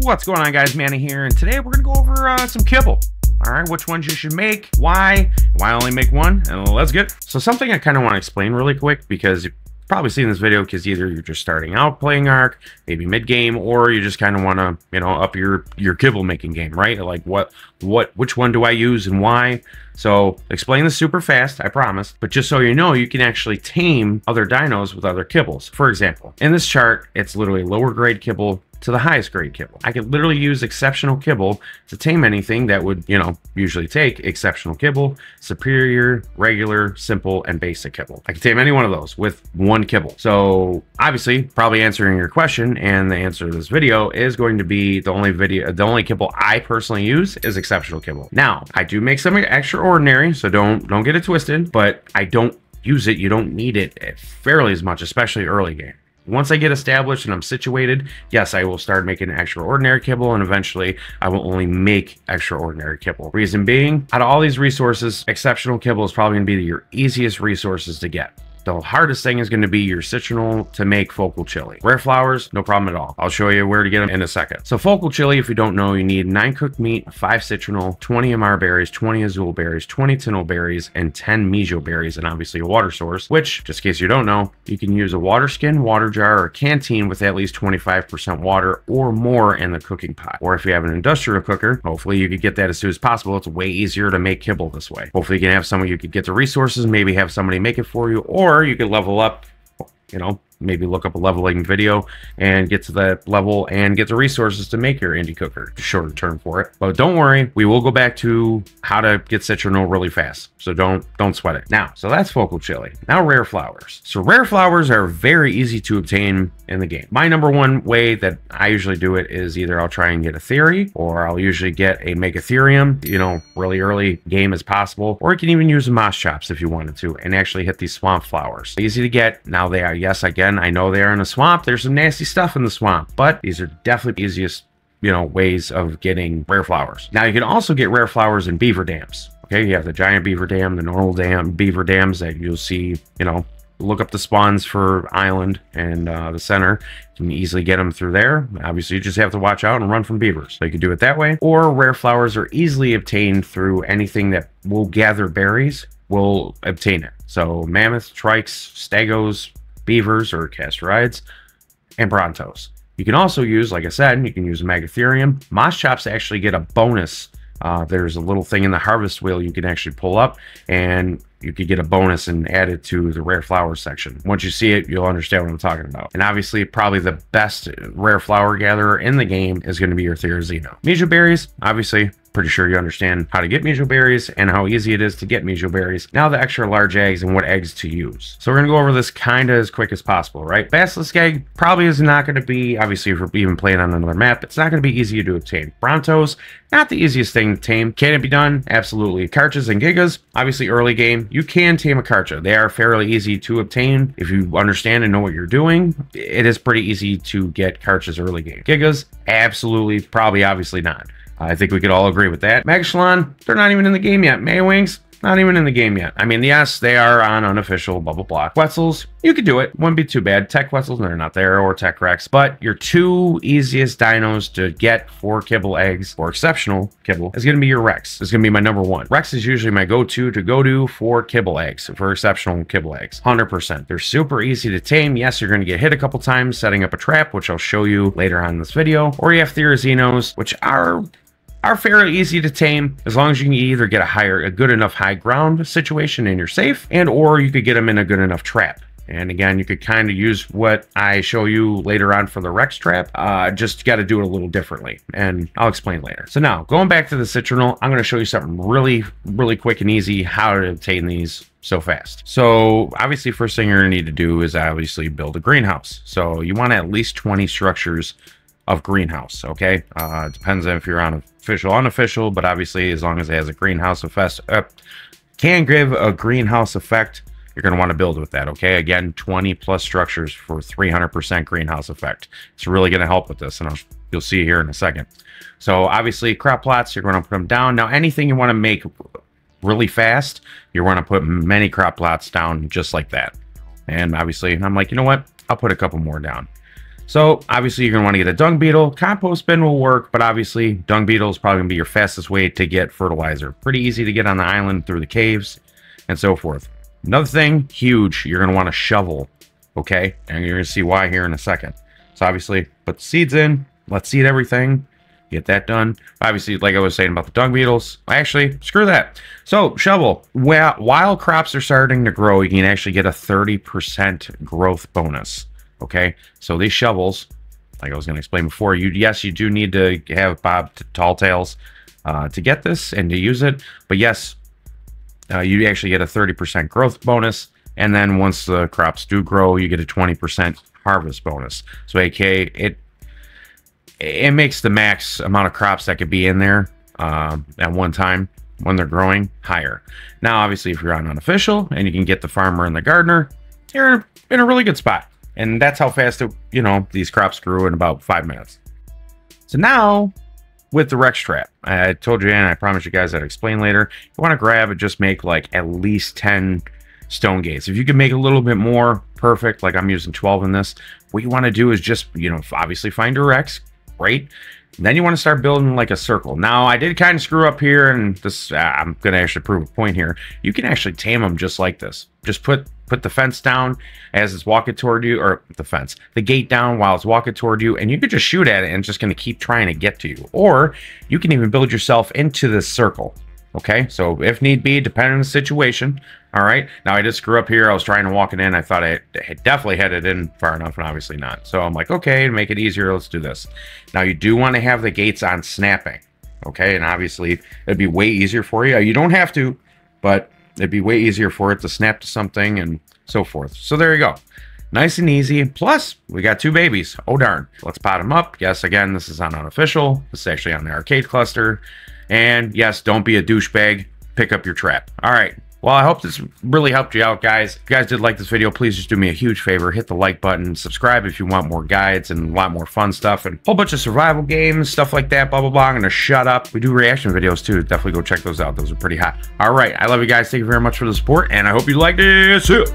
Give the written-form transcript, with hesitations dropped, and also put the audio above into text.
What's going on, guys? Mana here, and today we're gonna go over some kibble. All right, which ones you should make, why only make one, and let's get it. So something I kind of want to explain really quick, because you've probably seen this video because either you're just starting out playing Ark, maybe mid-game, or you just kind of want to, you know, up your kibble making game, right? Like which one do I use and why? So explain this super fast, I promise, but just so you know, you can actually tame other dinos with other kibbles. For example, in this chart, it's literally lower grade kibble to the highest grade kibble. I could literally use exceptional kibble to tame anything that would, you know, usually take exceptional kibble, superior, regular, simple, and basic kibble. I can tame any one of those with one kibble. So obviously, probably answering your question, and the answer to this video is going to be the only kibble I personally use is exceptional kibble. Now, I do make some extraordinary, so don't get it twisted, but I don't use it. You don't need it fairly as much, especially early game. Once I get established and I'm situated, yes, I will start making extraordinary kibble, and eventually I will only make extraordinary kibble. Reason being, out of all these resources, exceptional kibble is probably going to be your easiest resources to get. The hardest thing is going to be your citronal to make focal chili. Rare flowers, no problem at all. I'll show you where to get them in a second. So focal chili, if you don't know, you need 9 cooked meat, 5 citronal, 20 amar berries, 20 azul berries, 20 tinol berries, and 10 mijo berries, and obviously a water source, which, just in case you don't know, you can use a water skin, water jar, or a canteen with at least 25% water or more in the cooking pot. Or if you have an industrial cooker, hopefully you could get that as soon as possible. It's way easier to make kibble this way. Hopefully you can have someone, you could get the resources, maybe have somebody make it for you, or you could level up, you know, maybe look up a leveling video and get to that level and get the resources to make your indie cooker. Shorter term for it. But don't worry, we will go back to how to get citronal really fast. So don't sweat it. Now, so that's focal chili. Now rare flowers. So rare flowers are very easy to obtain in the game. My number one way that I usually do it is either I'll try and get a theory, or I'll usually get a make Ethereum, you know, really early game as possible, or you can even use the moss chops if you wanted to and actually hit these swamp flowers. Easy to get. Now they are, yes, again, I know they are in a swamp. There's some nasty stuff in the swamp, but these are definitely the easiest, you know, ways of getting rare flowers. Now you can also get rare flowers in beaver dams. Okay, you have the giant beaver dam, the normal dam, beaver dams that you'll see, you know, look up the spawns for island and the center. You can easily get them through there. Obviously, you just have to watch out and run from beavers. So you can do it that way. Or rare flowers are easily obtained through anything that will gather berries, will obtain it. So mammoths, trikes, stegos, beavers or castorides, and brontos. You can also use, like I said, you can use Megatherium. Moss chops actually get a bonus. There's a little thing in the harvest wheel you can actually pull up, and you could get a bonus and add it to the rare flowers section. Once you see it, you'll understand what I'm talking about. And obviously, probably the best rare flower gatherer in the game is going to be your Therizino. Mijo berries, obviously, pretty sure you understand how to get mijo berries and how easy it is to get mijo berries. Now the extra large eggs and what eggs to use. So we're going to go over this kind of as quick as possible, right? Basilisk egg probably is not going to be, obviously if we're even playing on another map, it's not going to be easy to obtain. Brontos, not the easiest thing to tame. Can it be done? Absolutely. Karchas and gigas, obviously early game, you can tame a karcha. They are fairly easy to obtain. If you understand and know what you're doing, it is pretty easy to get karchas early game. Gigas, absolutely, probably, obviously not. I think we could all agree with that. Megashalon, they're not even in the game yet. Maywings, not even in the game yet. I mean, yes, they are on unofficial bubble block. Quetzals, you could do it. Wouldn't be too bad. Tech Quetzals, they're not there, or Tech Rex. But your two easiest dinos to get for kibble eggs, or exceptional kibble, is going to be your Rex. It's going to be my number one. Rex is usually my go-to for kibble eggs, for exceptional kibble eggs. 100%. They're super easy to tame. Yes, you're going to get hit a couple times setting up a trap, which I'll show you later on in this video. Or you have Therizinos, which are fairly easy to tame as long as you can either get a good enough high ground situation and you're safe, and or you could get them in a good enough trap. And again, you could kind of use what I show you later on for the Rex trap, just got to do it a little differently, and I'll explain later. So now, going back to the citronal, I'm going to show you something really quick and easy how to obtain these so fast. So obviously, first thing you're going to need to do is obviously build a greenhouse. So you want at least 20 structures of greenhouse. Okay, depends on if you're on official, unofficial, but obviously as long as it has a greenhouse effect, can give a greenhouse effect, you're going to want to build with that. Okay, again, 20 plus structures for 300% greenhouse effect. It's really going to help with this, and you'll see here in a second. So obviously crop plots, you're going to put them down. Now anything you want to make really fast, you want to put many crop plots down just like that. And obviously I'm like, you know what, I'll put a couple more down. So obviously you're going to want to get a dung beetle. Compost bin will work, but obviously dung beetle is probably going to be your fastest way to get fertilizer. Pretty easy to get on the island through the caves and so forth. Another thing, huge, you're going to want a shovel, okay? And you're going to see why here in a second. So obviously put the seeds in, let's seed everything, get that done. Obviously, like I was saying about the dung beetles, actually, screw that. So shovel, while crops are starting to grow, you can actually get a 30% growth bonus. Okay, so these shovels, like I was going to explain before, yes, you do need to have Bob Tall Tails to get this and to use it. But yes, you actually get a 30% growth bonus. And then once the crops do grow, you get a 20% harvest bonus. So aka it makes the max amount of crops that could be in there at one time when they're growing higher. Now, obviously, if you're on unofficial and you can get the farmer and the gardener, you're in a really good spot. And that's how fast, these crops grew in about 5 minutes. So now, with the Rex trap, I told you, and I promised you guys I'd explain later, you want to grab and just make like at least 10 stone gates. If you can make a little bit more, perfect. Like I'm using 12 in this. What you want to do is just, obviously find your Rex. Great. Then you want to start building like a circle. Now, I did kind of screw up here, and this I'm going to actually prove a point here. You can actually tame them just like this. Just put the fence down as it's walking toward you, or the gate down while it's walking toward you, and you could just shoot at it and it's just going to keep trying to get to you. Or you can even build yourself into this circle. Okay, so if need be, depending on the situation. All right, now I did screw up here. I was trying to walk it in. I thought I had definitely had it in far enough, and obviously not. So I'm like, okay, to make it easier, let's do this. Now you do want to have the gates on snapping. Okay, and obviously it'd be way easier for you. You don't have to, but it'd be way easier for it to snap to something and so forth. So there you go. Nice and easy. Plus, we got 2 babies. Oh, darn. Let's pot them up. Yes, again, this is on unofficial. This is actually on the arcade cluster. And yes, don't be a douchebag. Pick up your trap. All right. Well, I hope this really helped you out, guys. If you guys did like this video, please just do me a huge favor. Hit the like button. Subscribe if you want more guides and a lot more fun stuff. And a whole bunch of survival games, stuff like that, blah, blah, blah. I'm going to shut up. We do reaction videos, too. Definitely go check those out. Those are pretty hot. All right. I love you guys. Thank you very much for the support. And I hope you liked it. See ya.